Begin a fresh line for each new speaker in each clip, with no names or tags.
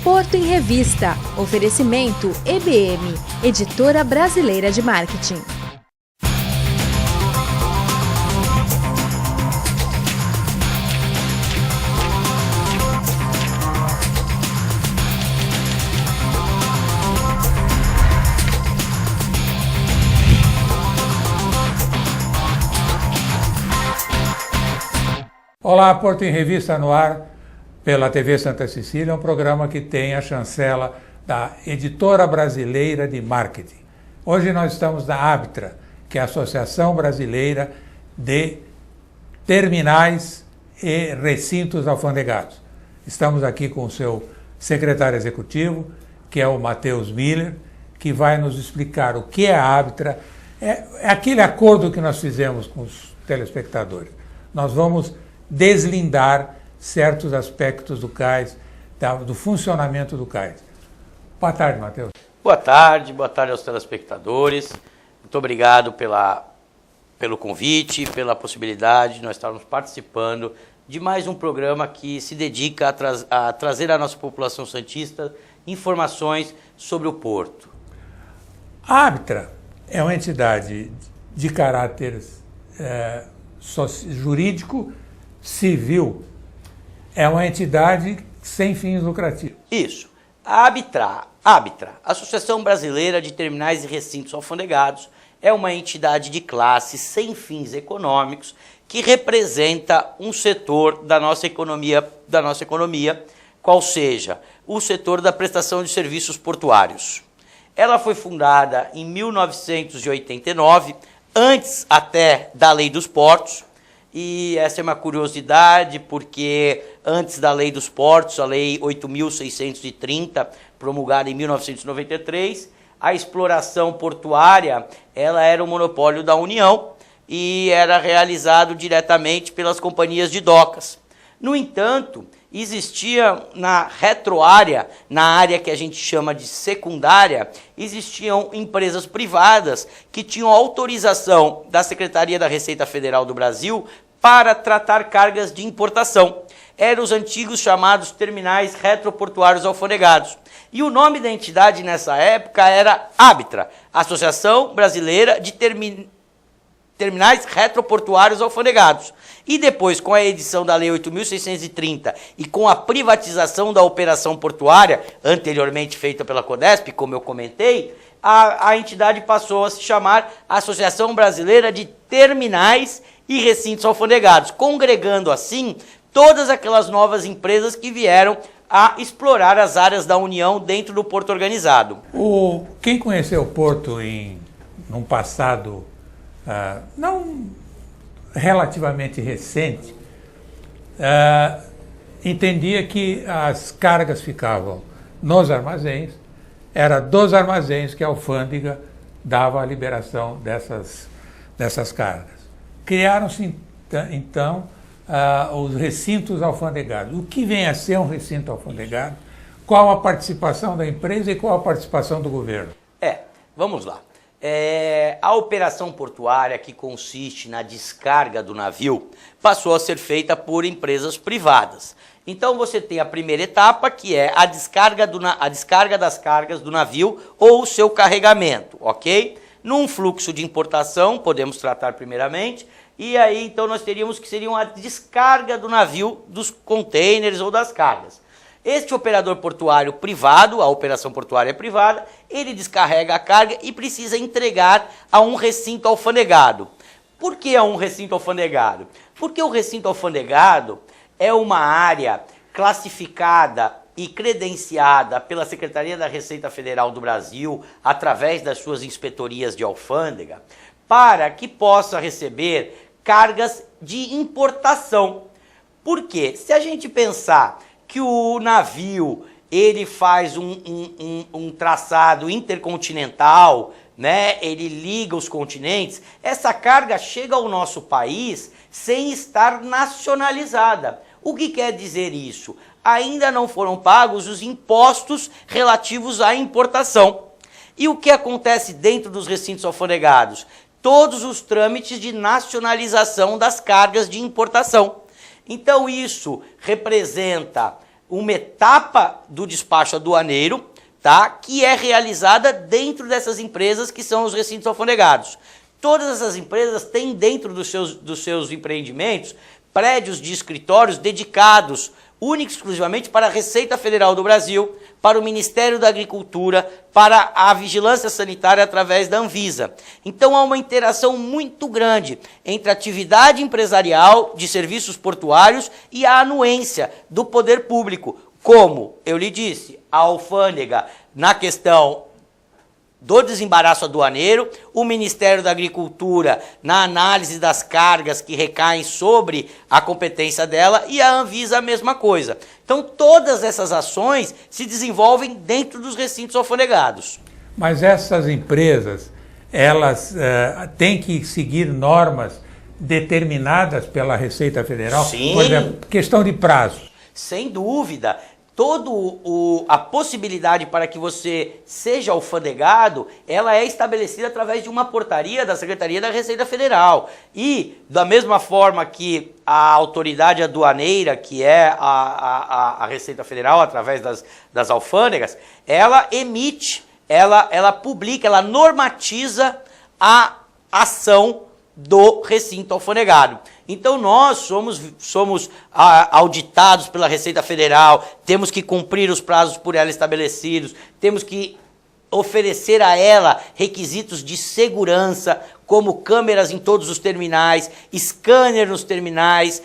Porto em Revista. Oferecimento EBM, Editora Brasileira de Marketing.
Olá, Porto em Revista no ar pela TV Santa Cecília, um programa que tem a chancela da Editora Brasileira de Marketing. Hoje nós estamos na ABTRA, que é a Associação Brasileira de Terminais e Recintos Alfandegados. Estamos aqui com o seu secretário executivo, que é o Matheus Miller, que vai nos explicar o que é a ABTRA. É aquele acordo que nós fizemos com os telespectadores. Nós vamos deslindar certos aspectos do CAIS, do funcionamento do CAIS. Boa tarde, Matheus.
Boa tarde aos telespectadores. Muito obrigado pelo convite, pela possibilidade de nós estarmos participando de mais um programa que se dedica a trazer à nossa população santista informações sobre o Porto.
A ABTRA é uma entidade de caráter jurídico, civil, é uma entidade sem fins lucrativos.
Isso. A ABTRA, Associação Brasileira de Terminais e Recintos Alfandegados, é uma entidade de classe sem fins econômicos que representa um setor da nossa economia, qual seja o setor da prestação de serviços portuários. Ela foi fundada em 1989, antes até da Lei dos Portos. E essa é uma curiosidade, porque antes da Lei dos Portos, a Lei 8.630, promulgada em 1993, a exploração portuária ela era um monopólio da União e era realizado diretamente pelas companhias de docas. No entanto, existia na retroárea, na área que a gente chama de secundária, existiam empresas privadas que tinham autorização da Secretaria da Receita Federal do Brasil para tratar cargas de importação. Eram os antigos chamados terminais retroportuários alfandegados. E o nome da entidade nessa época era ABTRA, Associação Brasileira de Terminais Retroportuários Alfandegados. E depois, com a edição da Lei 8.630 e com a privatização da operação portuária, anteriormente feita pela CODESP, como eu comentei, a entidade passou a se chamar Associação Brasileira de Terminais e Recintos Alfandegados, congregando assim todas aquelas novas empresas que vieram a explorar as áreas da União dentro do Porto organizado.
Quem conheceu o Porto num passado não relativamente recente, entendia que as cargas ficavam nos armazéns, era dos armazéns que a alfândega dava a liberação dessas cargas. Criaram-se, então, os recintos alfandegados. O que vem a ser um recinto alfandegado? Qual a participação da empresa e qual a participação do governo?
Vamos lá. A operação portuária, que consiste na descarga do navio, passou a ser feita por empresas privadas. Então você tem a primeira etapa, que é a descarga das cargas do navio ou o seu carregamento, ok? Num fluxo de importação, podemos tratar primeiramente, e aí então nós teríamos que seria a descarga do navio, dos containers ou das cargas. Este operador portuário privado, a operação portuária privada, ele descarrega a carga e precisa entregar a um recinto alfandegado. Por que a um recinto alfandegado? Porque o recinto alfandegado é uma área classificada e credenciada pela Secretaria da Receita Federal do Brasil, através das suas inspetorias de alfândega, para que possa receber cargas de importação. Por quê? Se a gente pensar que o navio ele faz um traçado intercontinental, né? Ele liga os continentes, essa carga chega ao nosso país sem estar nacionalizada. O que quer dizer isso? Ainda não foram pagos os impostos relativos à importação. E o que acontece dentro dos recintos alfandegados? Todos os trâmites de nacionalização das cargas de importação. Então isso representa uma etapa do despacho aduaneiro, tá? Que é realizada dentro dessas empresas que são os recintos alfandegados. Todas essas empresas têm dentro dos seus empreendimentos prédios de escritórios dedicados única e exclusivamente para a Receita Federal do Brasil, para o Ministério da Agricultura, para a Vigilância Sanitária através da Anvisa. Então há uma interação muito grande entre a atividade empresarial de serviços portuários e a anuência do poder público, como eu lhe disse, a alfândega na questão do desembaraço aduaneiro, o Ministério da Agricultura na análise das cargas que recaem sobre a competência dela e a Anvisa a mesma coisa. Então todas essas ações se desenvolvem dentro dos recintos alfandegados.
Mas essas empresas, elas têm que seguir normas determinadas pela Receita Federal?
Sim.
Por exemplo, questão de prazo.
Sem dúvida. Toda a possibilidade para que você seja alfandegado, ela é estabelecida através de uma portaria da Secretaria da Receita Federal. E, da mesma forma que a autoridade aduaneira, que é a Receita Federal, através das alfândegas, ela emite, ela publica, ela normatiza a ação do recinto alfandegado. Então nós somos auditados pela Receita Federal, temos que cumprir os prazos por ela estabelecidos, temos que oferecer a ela requisitos de segurança, como câmeras em todos os terminais, scanner nos terminais,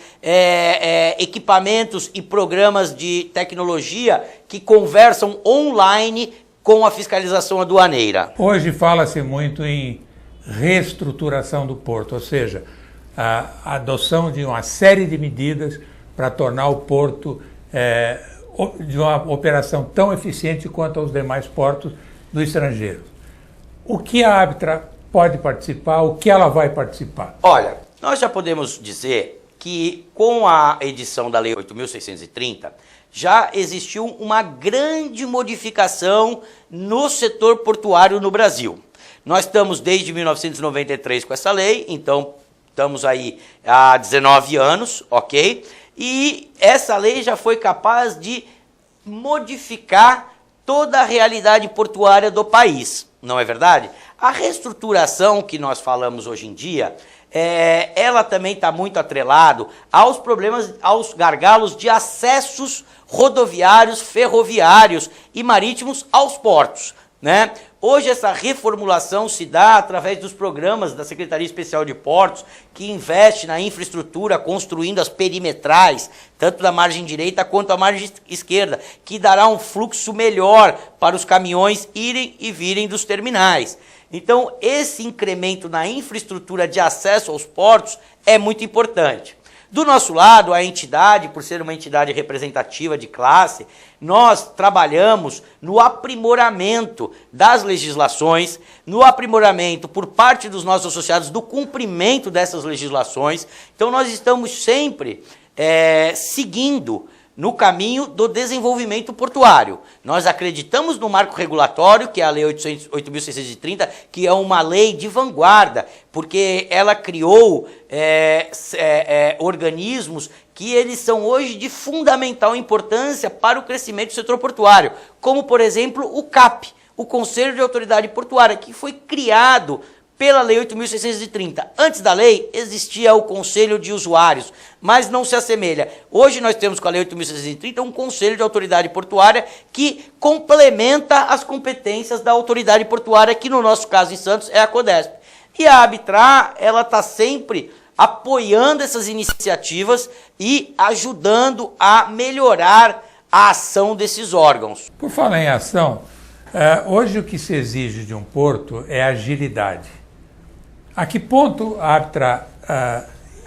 equipamentos e programas de tecnologia que conversam online com a fiscalização aduaneira.
Hoje fala-se muito em reestruturação do porto, ou seja, a adoção de uma série de medidas para tornar o porto de uma operação tão eficiente quanto os demais portos do estrangeiro. O que a Arbitra pode participar, o que ela vai participar?
Olha, nós já podemos dizer que com a edição da Lei 8.630 já existiu uma grande modificação no setor portuário no Brasil. Nós estamos desde 1993 com essa lei, então estamos aí há 19 anos, ok? E essa lei já foi capaz de modificar toda a realidade portuária do país, não é verdade? A reestruturação que nós falamos hoje em dia, ela também está muito atrelado aos problemas, aos gargalos de acessos rodoviários, ferroviários e marítimos aos portos, né? Hoje essa reformulação se dá através dos programas da Secretaria Especial de Portos, que investe na infraestrutura, construindo as perimetrais, tanto da margem direita quanto da margem esquerda, que dará um fluxo melhor para os caminhões irem e virem dos terminais. Então, esse incremento na infraestrutura de acesso aos portos é muito importante. Do nosso lado, a entidade, por ser uma entidade representativa de classe, nós trabalhamos no aprimoramento das legislações, no aprimoramento por parte dos nossos associados do cumprimento dessas legislações. Então nós estamos sempre seguindo no caminho do desenvolvimento portuário. Nós acreditamos no marco regulatório, que é a Lei 8.630, que é uma lei de vanguarda, porque ela criou organismos que eles são hoje de fundamental importância para o crescimento do setor portuário, como, por exemplo, o CAP, o Conselho de Autoridade Portuária, que foi criado pela Lei 8.630. Antes da lei, existia o Conselho de Usuários, mas não se assemelha. Hoje nós temos com a Lei 8.630 um Conselho de Autoridade Portuária que complementa as competências da Autoridade Portuária, que no nosso caso em Santos é a CODESP. E a Arbitra, ela está sempre apoiando essas iniciativas e ajudando a melhorar a ação desses órgãos.
Por falar em ação, hoje o que se exige de um porto é agilidade. A que ponto a Arbitra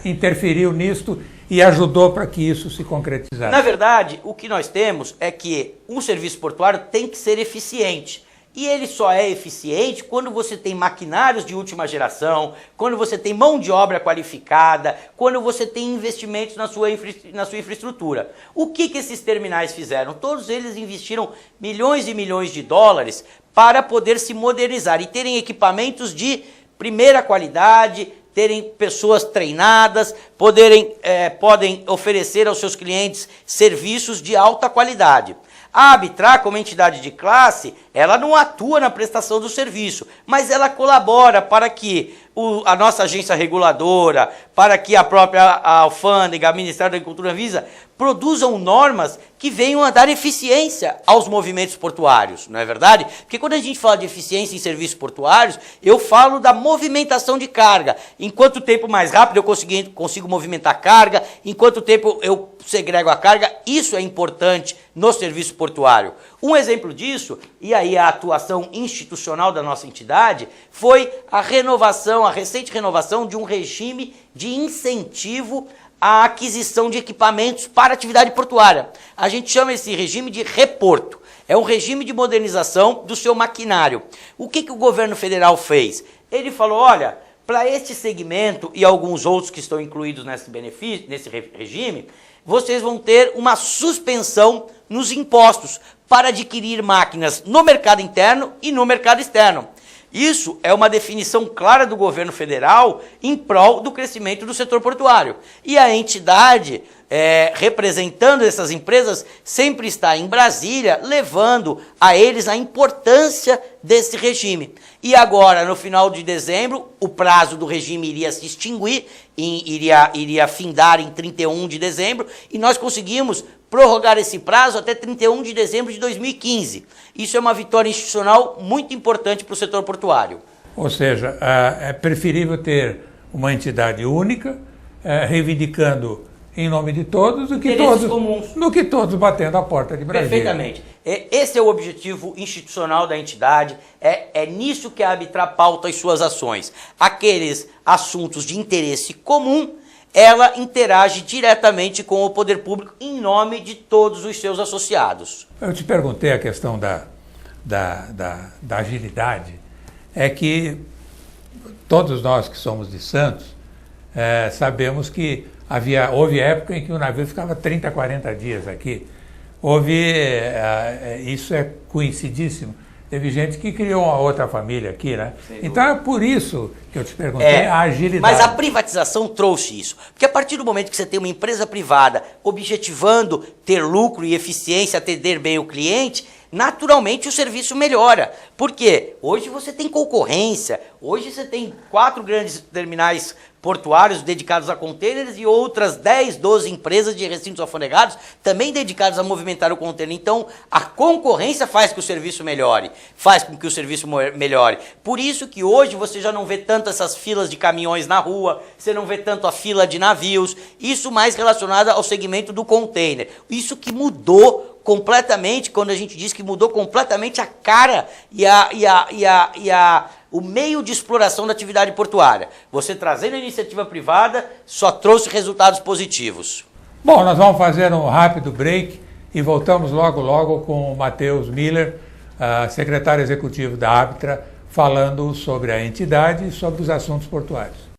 interferiu nisto e ajudou para que isso se concretizasse?
Na verdade, o que nós temos é que um serviço portuário tem que ser eficiente. E ele só é eficiente quando você tem maquinários de última geração, quando você tem mão de obra qualificada, quando você tem investimentos na sua infraestrutura. O que esses terminais fizeram? Todos eles investiram milhões e milhões de dólares para poder se modernizar e terem equipamentos de primeira qualidade, terem pessoas treinadas, podem oferecer aos seus clientes serviços de alta qualidade. A Arbitrar, como entidade de classe, ela não atua na prestação do serviço, mas ela colabora para que a nossa agência reguladora, para que a própria alfândega, o Ministério da Agricultura e Anvisa, produzam normas que venham a dar eficiência aos movimentos portuários, não é verdade? Porque quando a gente fala de eficiência em serviços portuários, eu falo da movimentação de carga. Em quanto tempo mais rápido eu consigo movimentar carga, em quanto tempo eu segrego a carga, isso é importante no serviço portuário. Um exemplo disso, e aí a atuação institucional da nossa entidade, foi a recente renovação de um regime de incentivo à aquisição de equipamentos para atividade portuária. A gente chama esse regime de reporto. É um regime de modernização do seu maquinário. O que o governo federal fez? Ele falou, olha, para este segmento e alguns outros que estão incluídos nesse regime, vocês vão ter uma suspensão nos impostos para adquirir máquinas no mercado interno e no mercado externo. Isso é uma definição clara do governo federal em prol do crescimento do setor portuário. E a entidade, representando essas empresas, sempre está em Brasília, levando a eles a importância desse regime. E agora, no final de dezembro, o prazo do regime iria se extinguir, iria findar em 31 de dezembro, e nós conseguimos prorrogar esse prazo até 31 de dezembro de 2015. Isso é uma vitória institucional muito importante para o setor portuário.
Ou seja, é preferível ter uma entidade única, reivindicando em nome de todos, do que todos batendo a porta de Brasília.
Perfeitamente. Esse é o objetivo institucional da entidade, é nisso que a Arbitrar pauta as suas ações. Aqueles assuntos de interesse comum, ela interage diretamente com o poder público em nome de todos os seus associados.
Eu te perguntei a questão da agilidade, é que todos nós que somos de Santos sabemos que houve época em que o navio ficava 30, 40 dias aqui. Isso é conhecidíssimo. Teve gente que criou uma outra família aqui, né? Então é por isso que eu te perguntei a agilidade.
Mas a privatização trouxe isso. Porque a partir do momento que você tem uma empresa privada objetivando ter lucro e eficiência, atender bem o cliente, naturalmente o serviço melhora. Por quê? Hoje você tem concorrência, hoje você tem 4 grandes terminais portuários dedicados a contêineres e outras 10, 12 empresas de recintos alfandegados também dedicadas a movimentar o contêiner. Então, a concorrência faz com que o serviço melhore, Por isso que hoje você já não vê tanto essas filas de caminhões na rua, você não vê tanto a fila de navios, isso mais relacionado ao segmento do contêiner. Isso que mudou completamente, quando a gente diz que mudou completamente a cara o meio de exploração da atividade portuária. Você trazendo a iniciativa privada só trouxe resultados positivos.
Bom, nós vamos fazer um rápido break e voltamos logo com o Matheus Miller, secretário executivo da Arbitrar, falando sobre a entidade e sobre os assuntos portuários.